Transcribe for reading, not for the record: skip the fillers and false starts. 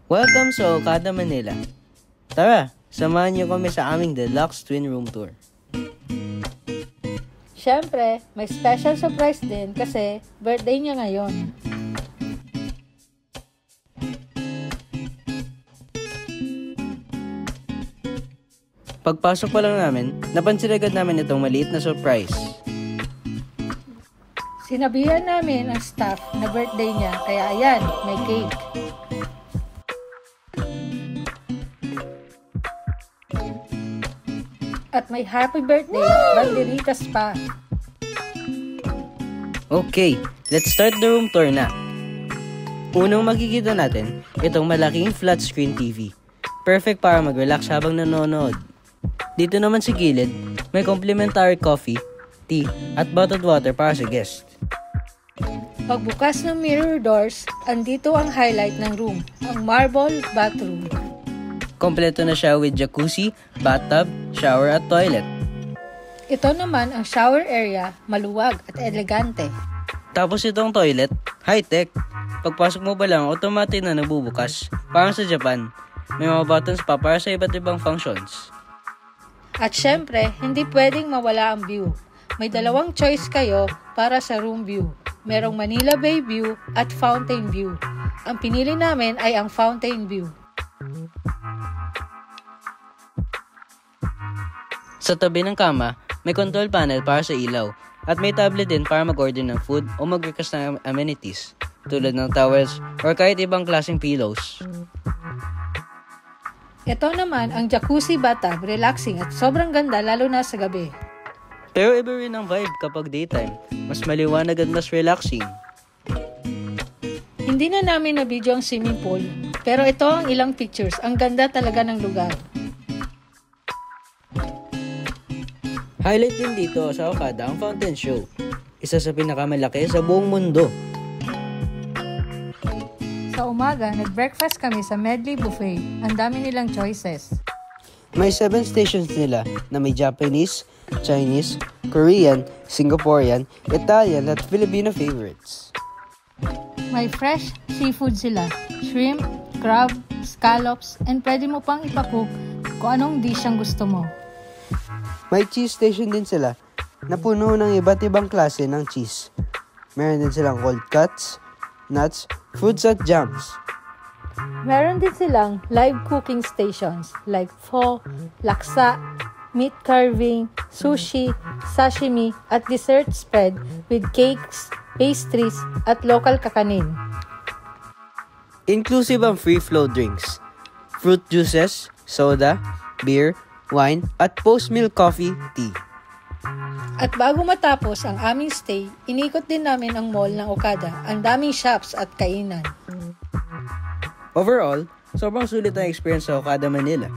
Welcome sa Okada, Manila. Tara, samahan niyo kami sa aming deluxe twin room tour. Siyempre, may special surprise din kasi birthday niya ngayon. Pagpasok pa lang namin, napansin agad namin itong maliit na surprise. Sinabihan namin ang staff na birthday niya, kaya ayan, may cake. At may happy birthday, banderitas pa. Okay, let's start the room tour na. Unang makikita natin, itong malaking flat screen TV. Perfect para mag-relax habang nanonood. Dito naman sa gilid, may complimentary coffee, tea, at bottled water para sa guest. Pagbukas ng mirror doors, andito ang highlight ng room, ang marble bathroom. Kompleto na siya with jacuzzi, bathtub, shower at toilet. Ito naman ang shower area, maluwag at elegante. Tapos itong toilet, high-tech. Pagpasok mo pa lang, automatic na nagbubukas. Parang sa Japan, may mga buttons pa para sa iba't ibang functions. At syempre, hindi pwedeng mawala ang view. May dalawang choice kayo para sa room view. Merong Manila Bay view at fountain view. Ang pinili namin ay ang fountain view. Sa tabi ng kama, may control panel para sa ilaw at may tablet din para mag-order ng food o mag-request ng amenities tulad ng towels or kahit ibang klaseng pillows. Ito naman ang jacuzzi bathtub, relaxing at sobrang ganda lalo na sa gabi. Pero iba rin ang vibe kapag daytime, mas maliwanag at mas relaxing. Hindi na namin na-video ang swimming pool, pero ito ang ilang pictures, ang ganda talaga ng lugar. Highlight din dito sa Okada ang fountain show, isa sa pinakamalaki sa buong mundo. Sa umaga, nag-breakfast kami sa Medley Buffet. Ang dami nilang choices. May 7 stations nila na may Japanese, Chinese, Korean, Singaporean, Italian at Filipino favorites. May fresh seafood sila, shrimp, crab, scallops, and pwede mo pang ipacook kung anong dish ang gusto mo. May cheese station din sila na puno ng iba't ibang klase ng cheese. Meron din silang cold cuts, nuts, fruits at jams. Meron din silang live cooking stations like pho, laksa, meat carving, sushi, sashimi, at dessert spread with cakes, pastries, at local kakanin. Inclusive ang free-flow drinks, fruit juices, soda, beer, wine, at post-meal coffee, tea. At bago matapos ang aming stay, inikot din namin ang mall ng Okada. Ang daming shops at kainan. Overall, sobrang sulit ang experience sa Okada, Manila.